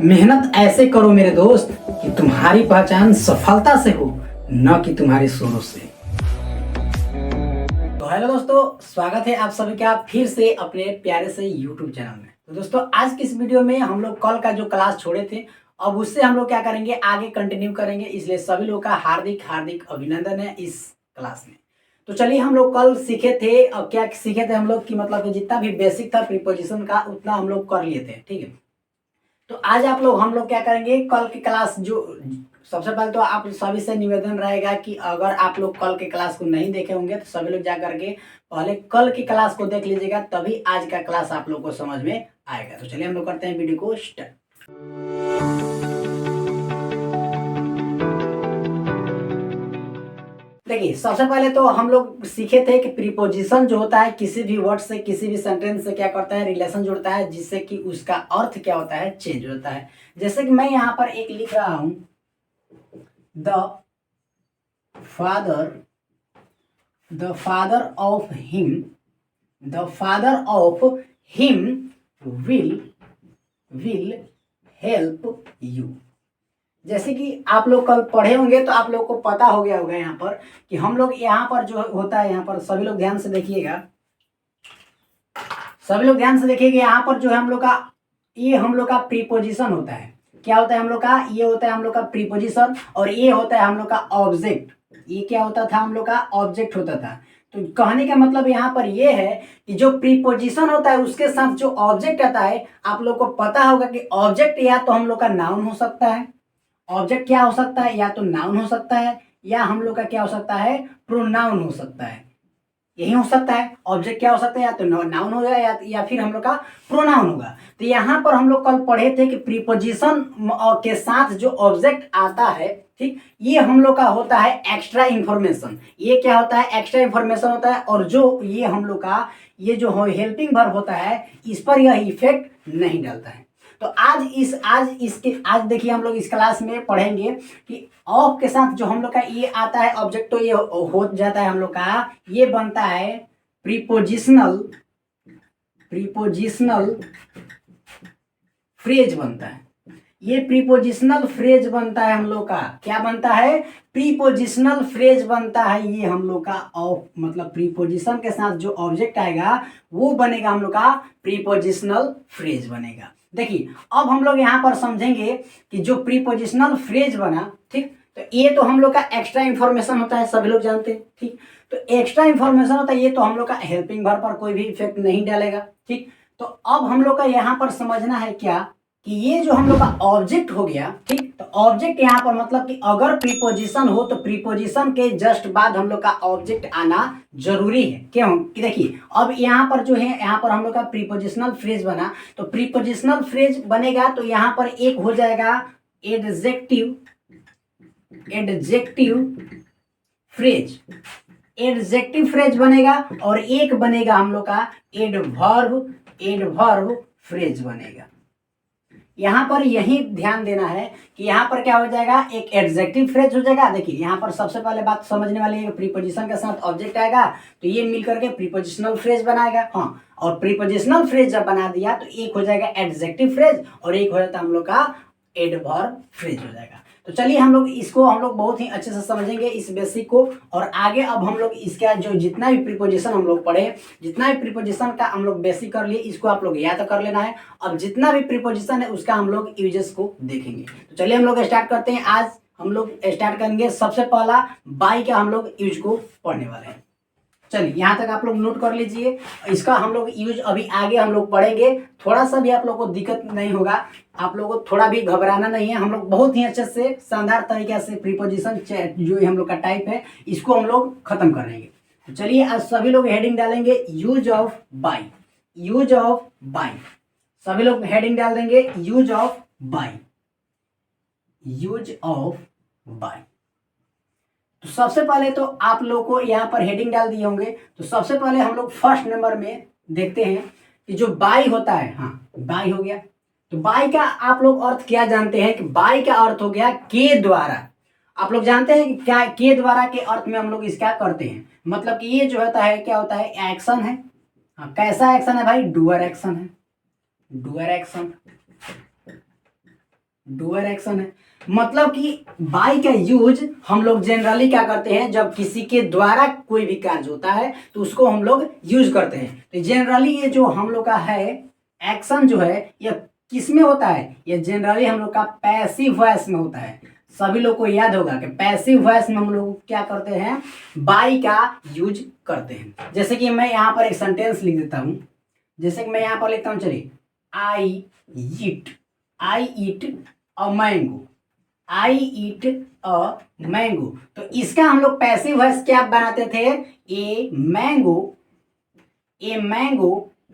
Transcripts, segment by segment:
मेहनत ऐसे करो मेरे दोस्त कि तुम्हारी पहचान सफलता से हो, न कि तुम्हारे शोरों से। तो हेलो दोस्तों, स्वागत है आप सभी का फिर से अपने प्यारे से YouTube चैनल में। तो दोस्तों, आज की इस वीडियो में हम लोग कल का जो क्लास छोड़े थे, अब उससे हम लोग क्या करेंगे, आगे कंटिन्यू करेंगे। इसलिए सभी लोग का हार्दिक हार्दिक अभिनंदन है इस क्लास में। तो चलिए, हम लोग कल सीखे थे, अब क्या सीखे थे हम लोग कि मतलब कि जितना भी बेसिक था प्रीपोजिशन का उतना हम लोग कर लिए थे, ठीक है। तो आज हम लोग क्या करेंगे, कल की क्लास जो सबसे पहले तो आप सभी से निवेदन रहेगा कि अगर आप लोग कल के क्लास को नहीं देखे होंगे तो सभी लोग जा करके पहले कल की क्लास को देख लीजिएगा, तभी आज का क्लास आप लोग को समझ में आएगा। तो चलिए हम लोग करते हैं वीडियो को स्टार्ट। देखिए, सबसे पहले तो हम लोग सीखे थे कि प्रीपोजिशन जो होता है किसी भी वर्ड से, किसी भी सेंटेंस से क्या करता है, रिलेशन जोड़ता है, जिससे कि उसका अर्थ क्या होता है, चेंज होता है। जैसे कि मैं यहाँ पर एक लिख रहा हूं, the father of him, the father of him will help you. जैसे कि आप लोग कल पढ़े होंगे तो आप लोग को पता हो गया होगा यहाँ पर कि हम लोग यहाँ पर जो होता है, यहाँ पर सभी लोग ध्यान से देखिएगा, सभी लोग ध्यान से देखिएगा। यहाँ पर जो है हम लोग का, ये हम लोग का प्रीपोजिशन होता है। क्या होता है हम लोग का, ये होता है हम लोग का प्रीपोजिशन, और ये होता है हम लोग का ऑब्जेक्ट। ये क्या होता था, हम लोग का ऑब्जेक्ट होता था। तो कहने का मतलब यहाँ पर ये है कि जो प्रीपोजिशन होता है उसके साथ जो ऑब्जेक्ट आता है, आप लोग को पता होगा कि ऑब्जेक्ट या तो हम लोग का नाउन हो सकता है, ऑब्जेक्ट क्या हो सकता है, या तो नाउन हो सकता है, या हम लोग का क्या हो सकता है, प्रोनाउन हो सकता है। यही हो सकता है, ऑब्जेक्ट क्या हो सकता है, या तो नाउन होगा या फिर हम लोग का प्रोनाउन होगा। तो यहाँ पर हम लोग कल पढ़े थे कि प्रीपोजिशन के साथ जो ऑब्जेक्ट आता है, ठीक, ये हम लोग का होता है एक्स्ट्रा इंफॉर्मेशन। ये क्या होता है, एक्स्ट्रा इंफॉर्मेशन होता है, और जो ये हम लोग का ये जो हेल्पिंग वर्ब होता है, इस पर यह इफेक्ट नहीं डालता है। तो आज देखिए, हम लोग इस क्लास में पढ़ेंगे कि ऑफ के साथ जो हम लोग का ये आता है ऑब्जेक्ट, तो ये हो जाता है हम लोग का, ये बनता है प्रीपोजिशनल फ्रेज बनता है। ये प्रीपोजिशनल फ्रेज बनता है हम लोग का, क्या बनता है, प्रीपोजिशनल फ्रेज बनता है। ये हम लोग का ऑफ मतलब प्रीपोजिशन के साथ जो ऑब्जेक्ट आएगा वो बनेगा हम लोग का प्रीपोजिशनल फ्रेज बनेगा। देखिए, अब हम लोग यहाँ पर समझेंगे कि जो प्रीपोजिशनल फ्रेज बना, ठीक, तो ये तो हम लोग का एक्स्ट्रा इंफॉर्मेशन होता है, सभी लोग जानते हैं, ठीक। तो एक्स्ट्रा इंफॉर्मेशन होता है, ये तो हम लोग का हेल्पिंग वर्ब पर कोई भी इफेक्ट नहीं डालेगा, ठीक। तो अब हम लोग का यहाँ पर समझना है क्या, कि ये जो हम लोग का ऑब्जेक्ट हो गया, ठीक। तो ऑब्जेक्ट यहाँ पर मतलब कि अगर प्रीपोजिशन हो तो प्रीपोजिशन के जस्ट बाद हम लोग का ऑब्जेक्ट आना जरूरी है। क्यों, कि देखिए, अब यहाँ पर जो है, यहाँ पर हम लोग का प्रीपोजिशनल फ्रेज बना, तो प्रीपोजिशनल फ्रेज बनेगा तो यहाँ पर एक हो जाएगा एडजेक्टिव फ्रेज, एडजेक्टिव फ्रेज बनेगा, और एक बनेगा हम लोग का एडवर्ब फ्रेज बनेगा। यहां पर यही ध्यान देना है कि यहां पर क्या हो जाएगा, एक एडजेक्टिव फ्रेज हो जाएगा। देखिए, यहां पर सबसे पहले बात समझने वाली है, प्रीपोजिशन के साथ ऑब्जेक्ट आएगा तो ये मिलकर के प्रीपोजिशनल फ्रेज बनाएगा, हाँ। और प्रीपोजिशनल फ्रेज जब बना दिया तो एक हो जाएगा एडजेक्टिव फ्रेज, और एक हो जाता है हम लोग का एडवर्ब फ्रेज हो जाएगा। तो चलिए, हम लोग बहुत ही अच्छे से समझेंगे इस बेसिक को, और आगे अब हम लोग इसका जो जितना भी प्रीपोजिशन हम लोग पढ़े, जितना भी प्रीपोजिशन का हम लोग बेसिक कर लिए, इसको आप लोग याद कर लेना है। अब जितना भी प्रीपोजिशन है उसका हम लोग यूजेस को देखेंगे। तो चलिए हम लोग स्टार्ट करते हैं। आज हम लोग स्टार्ट करेंगे, सबसे पहला बाई का हम लोग यूज को पढ़ने वाले हैं। चलिए, यहाँ तक आप लोग नोट कर लीजिए, इसका हम लोग यूज अभी आगे हम लोग पढ़ेंगे। थोड़ा सा भी आप लोग को दिक्कत नहीं होगा, आप लोगों को थोड़ा भी घबराना नहीं है। हम लोग बहुत ही अच्छे से शानदार तरीके से प्रीपोजिशन जो हम लोग का टाइप है, इसको हम लोग खत्म करेंगे। तो चलिए, आज सभी लोग हेडिंग डालेंगे use of by, use of by. सभी लोग हेडिंग डाल देंगे use of by, use of by. तो सबसे पहले तो आप लोगों को यहाँ पर हेडिंग डाल दिए होंगे, तो सबसे पहले हम लोग फर्स्ट नंबर में देखते हैं कि जो बाई होता है, हाँ, बाई हो गया। तो बाई का आप लोग अर्थ क्या जानते हैं, कि बाई का अर्थ हो गया के द्वारा। आप लोग जानते हैं कि क्या के द्वारा के अर्थ में हम लोग इसका करते हैं, मतलब कि ये जो होता है क्या होता है, एक्शन है। हाँ, कैसा एक्शन है भाई, डूअर एक्शन है, डूअर एक्शन। डूअर एक्शन है। मतलब कि बाई का यूज हम लोग जनरली क्या करते हैं, जब किसी के द्वारा कोई भी कार्य होता है तो उसको हम लोग यूज करते हैं। तो जनरली ये जो हम लोग का है एक्शन जो है ये किस में होता है, ये जनरली हम लोग का पैसिव वॉइस में होता है। सभी लोग को याद होगा कि पैसिव वॉइस में हम लोग क्या करते हैं, बाई का यूज करते हैं। जैसे कि मैं यहाँ पर एक सेंटेंस लिख देता हूँ, जैसे कि मैं यहाँ पर लिखता हूँ, चलिए आई ईट a mango, I eat a mango. तो इसका हम लोग पैसिव वॉइस क्या बनाते थे, a mango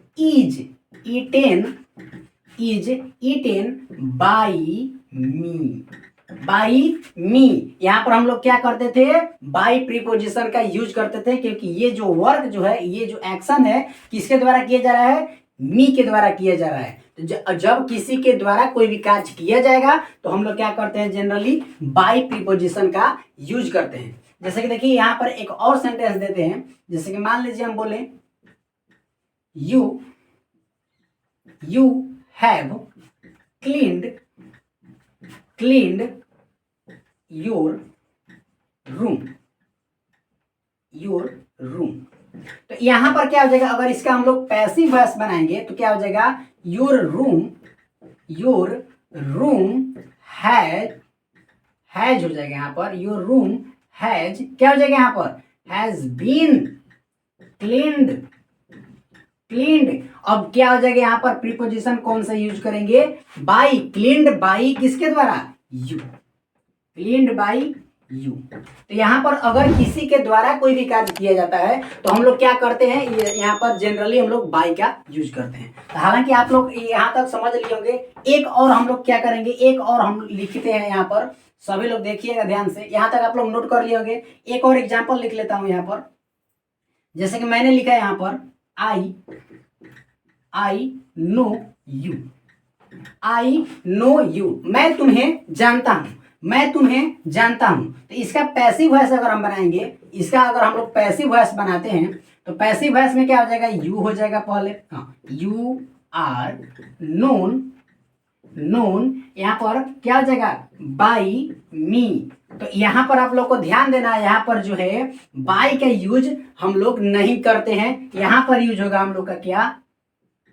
is eaten by me. यहां पर हम लोग क्या करते थे, बाई प्रीपोजिशन का यूज करते थे, क्योंकि ये जो वर्क जो है, ये जो एक्शन है किसके द्वारा किया जा रहा है, मी के द्वारा किया जा रहा है। तो जब किसी के द्वारा कोई भी कार्य किया जाएगा तो हम लोग क्या करते हैं, जनरली बाई प्रीपोजिशन का यूज करते हैं। जैसे कि देखिए यहां पर एक और सेंटेंस देते हैं, जैसे कि मान लीजिए हम बोले you have cleaned your room. तो यहां पर क्या हो जाएगा, अगर इसका हम लोग पैसिव वॉइस बनाएंगे तो क्या हो जाएगा, योर रूम हैज हो जाएगा। यहां पर योर रूम हैज क्या हो जाएगा, यहां पर हैज बीन क्लीन्ड। अब क्या हो जाएगा, यहां पर प्रीपोजिशन कौन सा यूज करेंगे, बाई। क्लीन्ड बाई किसके द्वारा, यू, क्लीन्ड बाई यू। तो यहां पर अगर किसी के द्वारा कोई भी कार्य किया जाता है तो हम लोग क्या करते हैं, यहाँ पर जनरली हम लोग बाई का यूज करते हैं। तो हालांकि आप लोग यहाँ तक समझ लिए होंगे। एक और हम लोग क्या करेंगे, एक और हम लिखते हैं यहाँ पर, सभी लोग देखिएगा ध्यान से, यहाँ तक आप लोग नोट कर लिए होंगे। एक और एग्जाम्पल लिख लेता हूं यहाँ पर, जैसे कि मैंने लिखा है यहाँ पर आई नो यू, मैं तुम्हें जानता हूं। तो इसका पैसिव वॉइस अगर हम बनाएंगे, इसका अगर हम लोग पैसिव वॉइस बनाते हैं तो पैसिव वॉइस में क्या हो जाएगा, यू हो जाएगा पहले, हाँ, यू आर नोन। यहां पर क्या हो जाएगा, बाई मी। तो यहां पर आप लोग को ध्यान देना है, यहां पर जो है बाई का यूज हम लोग नहीं करते हैं। यहां पर यूज होगा हम लोग का क्या,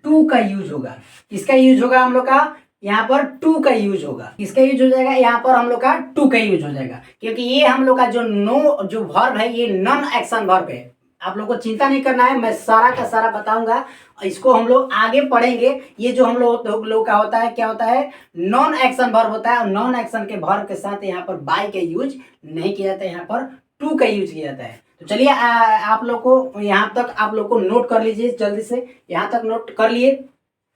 टू का यूज होगा। किसका यूज होगा हम लोग का, यहाँ पर टू का यूज होगा। किसका यूज हो जाएगा, यहाँ पर हम लोग का टू का यूज हो जाएगा, क्योंकि ये हम लोग का जो वर्ब है ये नॉन एक्शन वर्ब है। आप लोग को चिंता नहीं करना है, मैं सारा का सारा बताऊंगा, इसको हम लोग आगे पढ़ेंगे। ये जो हम लोग का होता है, क्या होता है, नॉन एक्शन वर्ब होता है, और नॉन एक्शन के वर्ब के साथ यहाँ पर बाई का यूज नहीं किया जाता है, यहाँ पर टू का यूज किया जाता है। तो चलिए आप लोग को यहाँ तक आप लोग को नोट कर लीजिए, जल्दी से यहाँ तक नोट कर लिए।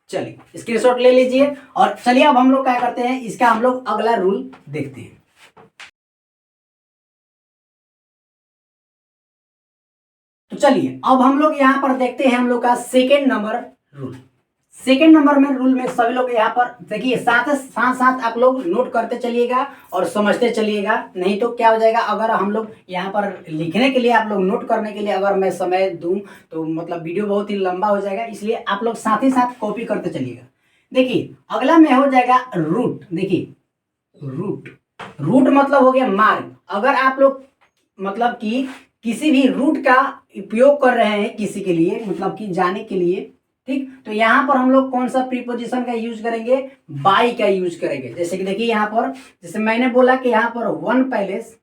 चलिए स्क्रीनशॉट ले लीजिए, और चलिए अब हम लोग क्या करते हैं, इसका हम लोग अगला रूल देखते हैं। तो चलिए अब हम लोग यहाँ पर देखते हैं हम लोग का second number rule. Second number में रूल में सभी लोग यहाँ पर देखिए, साथ साथ आप लोग नोट करते चलिएगा और समझते चलिएगा, नहीं तो क्या हो जाएगा, अगर हम लोग यहाँ पर लिखने के लिए, आप लोग नोट करने के लिए अगर मैं समय दूं तो मतलब वीडियो बहुत ही लंबा हो जाएगा, इसलिए आप लोग साथ ही साथ कॉपी करते चलिएगा। देखिए अगला में हो जाएगा रूट। देखिए रूट मतलब हो गया मार्ग। अगर आप लोग मतलब कि किसी भी रूट का उपयोग कर रहे हैं किसी के लिए, मतलब कि जाने के लिए, ठीक, तो यहां पर हम लोग कौन सा प्रीपोजिशन का यूज करेंगे, बाई का यूज करेंगे। जैसे कि देखिए यहां पर, जैसे मैंने बोला कि यहां पर वन पैलेस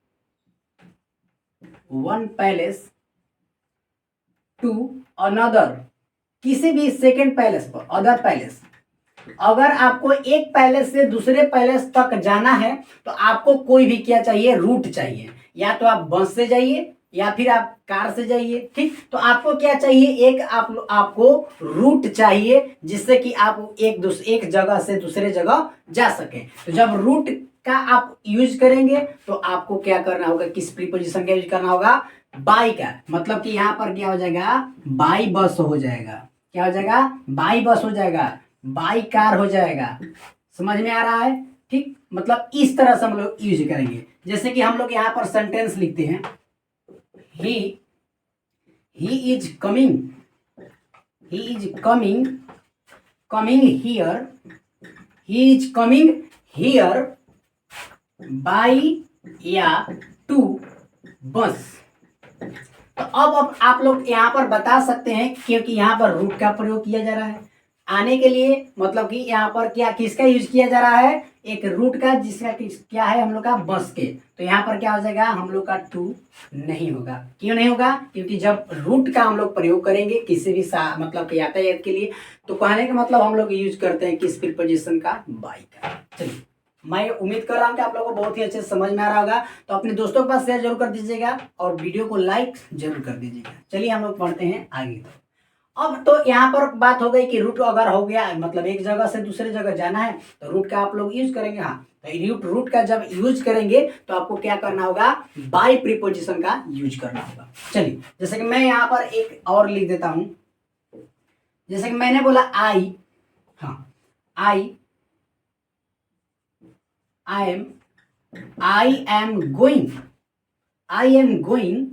टू अनदर, किसी भी सेकेंड पैलेस पर, अदर पैलेस। अगर आपको एक पैलेस से दूसरे पैलेस तक जाना है तो आपको कोई भी क्या चाहिए, रूट चाहिए। या तो आप बस से जाइए या फिर आप कार से जाइए, ठीक। तो आपको क्या चाहिए, एक आपको रूट चाहिए, जिससे कि आप एक जगह से दूसरे जगह जा सके। तो जब रूट का आप यूज करेंगे तो आपको क्या करना होगा, किस प्रीपोजिशन का यूज करना होगा, बाई का। मतलब कि यहाँ पर क्या हो जाएगा, बाई बस हो जाएगा। क्या हो जाएगा, बाई बस हो जाएगा, बाई कार हो जाएगा। समझ में आ रहा है, ठीक। मतलब इस तरह से हम लोग यूज करेंगे। जैसे कि हम लोग यहाँ पर सेंटेंस लिखते हैं, he is coming here here by या टू बस। तो अब आप लोग यहाँ पर बता सकते हैं, क्योंकि यहाँ पर रूट का प्रयोग किया जा रहा है आने के लिए, मतलब कि यहाँ पर क्या किसका यूज किया जा रहा है, एक रूट का, जिसका क्या है हम लोग का बस के। तो यहाँ पर क्या हो जाएगा हम लोग का टू नहीं होगा। क्यों नहीं होगा? क्योंकि जब रूट का हम लोग प्रयोग करेंगे किसी भी मतलब कि यातायात के लिए, तो कहने का मतलब हम लोग यूज करते हैं किस प्रीपोजिशन का, बाई का। चलिए, मैं उम्मीद कर रहा हूँ कि आप लोगों को बहुत ही अच्छे से समझ में आ रहा होगा। तो अपने दोस्तों के पास शेयर जरूर कर दीजिएगा और वीडियो को लाइक जरूर कर दीजिएगा। चलिए हम लोग पढ़ते हैं आगे। अब तो यहाँ पर बात हो गई कि रूट अगर हो गया, मतलब एक जगह से दूसरे जगह जाना है तो रूट का आप लोग यूज करेंगे। हाँ, तो रूट का जब यूज करेंगे तो आपको क्या करना होगा, बाई प्रीपोजिशन का यूज करना होगा। चलिए, जैसे कि मैं यहाँ पर एक और लिख देता हूं, जैसे कि मैंने बोला आई, हाँ I am going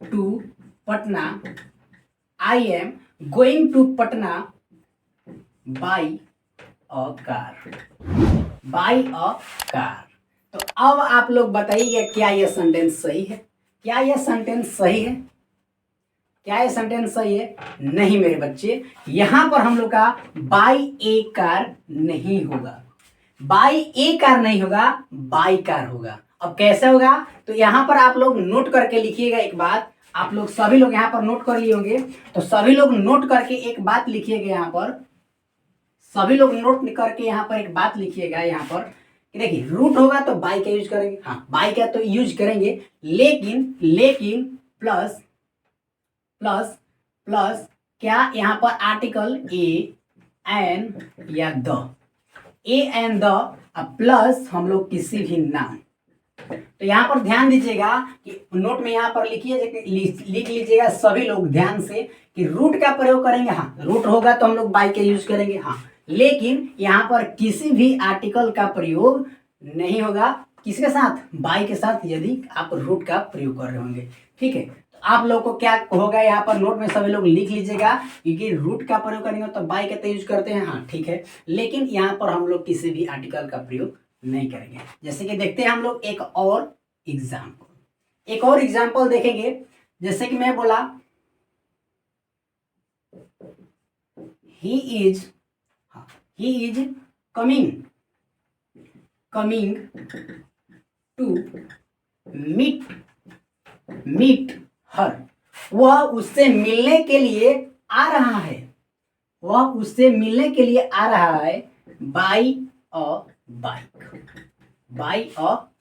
to Patna, I am going to Patna by a car, by a car। तो अब आप लोग बताइए क्या यह सेंटेंस सही है? क्या यह सेंटेंस सही है? क्या यह सेंटेंस सही है? नहीं मेरे बच्चे, यहां पर हम लोग का बाय ए कार नहीं होगा, बाय ए कार नहीं होगा, बाय कार होगा। अब कैसे होगा? तो यहां पर आप लोग नोट करके लिखिएगा एक बात, आप लोग सभी लोग यहाँ पर नोट कर लिए होंगे, तो सभी लोग नोट करके एक बात लिखिएगा यहाँ पर, सभी लोग नोट करके यहाँ पर एक बात लिखिएगा यहाँ पर कि देखिए रूट होगा तो बाई का यूज करेंगे, हाँ बाई का तो यूज करेंगे, लेकिन प्लस प्लस प्लस क्या यहाँ पर आर्टिकल ए एन या the, a an the plus हम लोग किसी भी नाम। तो यहाँ पर ध्यान दीजिएगा कि नोट में यहाँ पर लिख लीजिएगा सभी लोग ध्यान से कि रूट का प्रयोग करेंगे। हाँ, रूट होगा तो हम लोग बाई का यूज करेंगे, हाँ, लेकिन यहाँ पर किसी भी आर्टिकल का प्रयोग नहीं होगा, किसके साथ, बाई के साथ, यदि आप रूट का प्रयोग कर रहे होंगे। ठीक है, तो आप लोग को क्या होगा, यहाँ पर नोट में सभी लोग लिख लीजिएगा, क्योंकि रूट का प्रयोग करेंगे तो बाई का तो यूज करते हैं, हाँ ठीक है, लेकिन यहाँ पर हम लोग किसी भी आर्टिकल का प्रयोग नहीं करेंगे। जैसे कि देखते हैं हम लोग एक और एग्जाम्पल देखेंगे। जैसे कि मैं बोला he is coming to meet her, वह उससे मिलने के लिए आ रहा है, बाई अ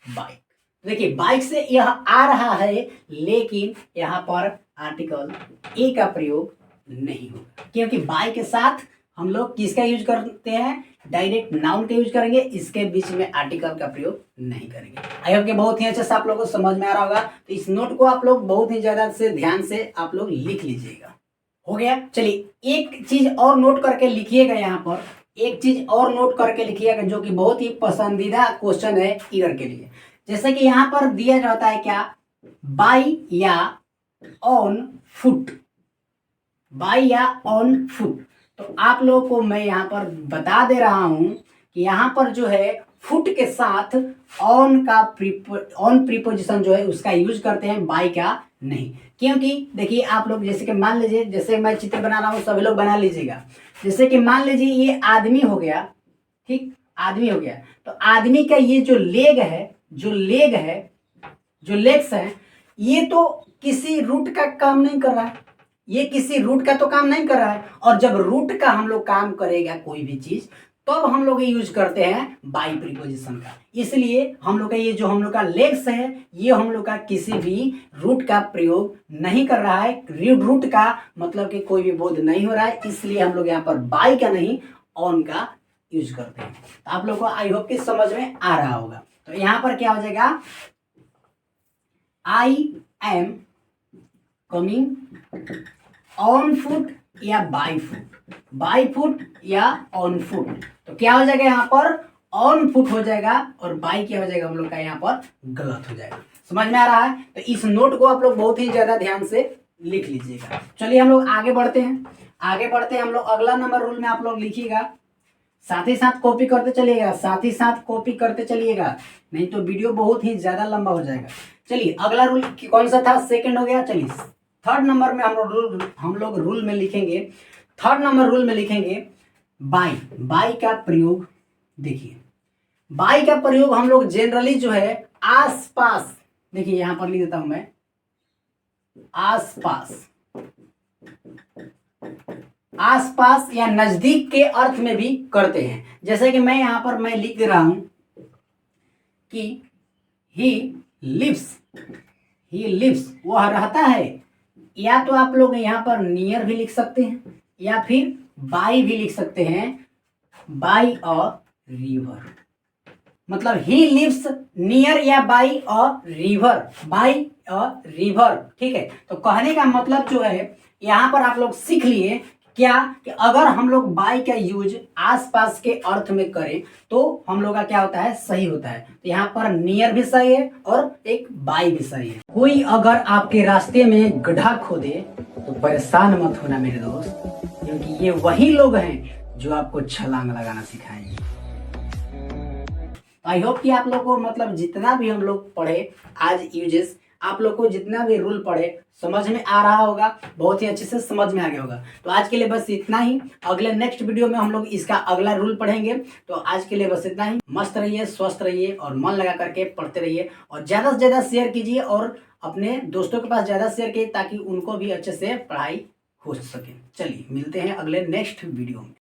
बाइक। देखिए बाइक से यह आ रहा है, लेकिन यहाँ पर आर्टिकल ए का प्रयोग नहीं होगा, क्योंकि बाइक के साथ हम लोग किसका यूज करते हैं, डायरेक्ट नाउन का यूज करेंगे, इसके बीच में आर्टिकल का प्रयोग नहीं करेंगे। आई होप कि बहुत ही अच्छे से आप लोगों को समझ में आ रहा होगा। तो इस नोट को आप लोग बहुत ही ज्यादा से ध्यान से आप लोग लिख लीजिएगा। हो गया? चलिए एक चीज और नोट करके लिखिएगा, यहाँ पर एक चीज और नोट करके लिखिएगा जो कि बहुत ही पसंदीदा क्वेश्चन है ईयर के लिए। जैसे कि यहाँ पर दिया जाता है क्या, बाई या ऑन फुट, बाई या ऑन फुट। तो आप लोगों को मैं यहाँ पर बता दे रहा हूं कि यहाँ पर जो है फुट के साथ ऑन प्रीपोजिशन जो है उसका यूज करते हैं, बाई का नहीं। क्योंकि देखिए आप लोग जैसे कि मान लीजिए, जैसे मैं चित्र बना रहा हूँ सभी लोग बना लीजिएगा। जैसे कि मान लीजिए ये आदमी हो गया, ठीक, आदमी हो गया, तो आदमी का ये जो लेग लेग्स है, ये तो किसी रूट का काम नहीं कर रहा है, ये किसी रूट का तो काम नहीं कर रहा है। और जब रूट का हम लोग काम करेगा कोई भी चीज, तो हम लोग ये यूज करते हैं बाई प्रीपोजिशन का। इसलिए हम लोग का ये जो हम लोग का लेग्स है, ये हम लोग का किसी भी रूट का प्रयोग नहीं कर रहा है, रूट का मतलब कि कोई भी बोध नहीं हो रहा है, इसलिए हम लोग यहाँ पर बाई का नहीं ऑन का यूज करते हैं। तो आप लोग को आई होप कि समझ में आ रहा होगा। तो यहाँ पर क्या हो जाएगा, I am coming on foot या बाई फुट या ऑन फुट। तो क्या हो जाएगा, यहाँ पर ऑन फुट हो जाएगा और बाई क्या हो जाएगा हम लोग का यहाँ पर गलत हो जाएगा। समझ में आ रहा है? तो इस नोट को आप लोग बहुत ही ज्यादा ध्यान से लिख लीजिएगा। चलिए हम लोग आगे बढ़ते हैं हम लोग अगला नंबर रूल में आप लोग लिखिएगा, साथ ही साथ कॉपी करते चलिएगा, साथ ही साथ कॉपी करते चलिएगा, नहीं तो वीडियो बहुत ही ज्यादा लंबा हो जाएगा। चलिए अगला रूल कौन सा था, सेकंड हो गया। चलिए थर्ड नंबर में हम लोग रूल में लिखेंगे, थर्ड नंबर रूल में लिखेंगे बाई। बाई का प्रयोग देखिए, बाई का प्रयोग हम लोग जनरली जो है आसपास, देखिए यहां पर लिख देता हूं मैं, आसपास, आसपास या नजदीक के अर्थ में भी करते हैं। जैसे कि मैं यहां पर मैं लिख रहा हूं कि ही लिव्स, वह रहता है, या तो आप लोग यहां पर नियर भी लिख सकते हैं या फिर बाई भी लिख सकते हैं, बाई अ रिवर, मतलब ही लिव्स नियर या by a river, by a river, ठीक है। तो कहने का मतलब जो है यहां पर आप लोग सीख लिए क्या कि अगर हम लोग बाई का यूज आसपास के अर्थ में करें तो हम लोग का क्या होता है, सही होता है। तो यहाँ पर नियर भी सही है और एक बाई भी सही है। कोई अगर आपके रास्ते में गड्ढा खोदे तो परेशान मत होना मेरे दोस्त, क्योंकि ये वही लोग हैं जो आपको छलांग लगाना सिखाएंगे। आई होप कि आप लोग को मतलब जितना भी हम लोग पढ़े आज यूजेस, आप लोग को जितना भी रूल पढ़े समझ में आ रहा होगा, बहुत ही अच्छे से समझ में आ गया होगा। तो आज के लिए बस इतना ही, अगले नेक्स्ट वीडियो में हम लोग इसका अगला रूल पढ़ेंगे। तो आज के लिए बस इतना ही। मस्त रहिए, स्वस्थ रहिए और मन लगा करके पढ़ते रहिए, और ज़्यादा से ज़्यादा शेयर कीजिए और अपने दोस्तों के पास ज़्यादा शेयर कीजिए ताकि उनको भी अच्छे से पढ़ाई हो सके। चलिए मिलते हैं अगले नेक्स्ट वीडियो में।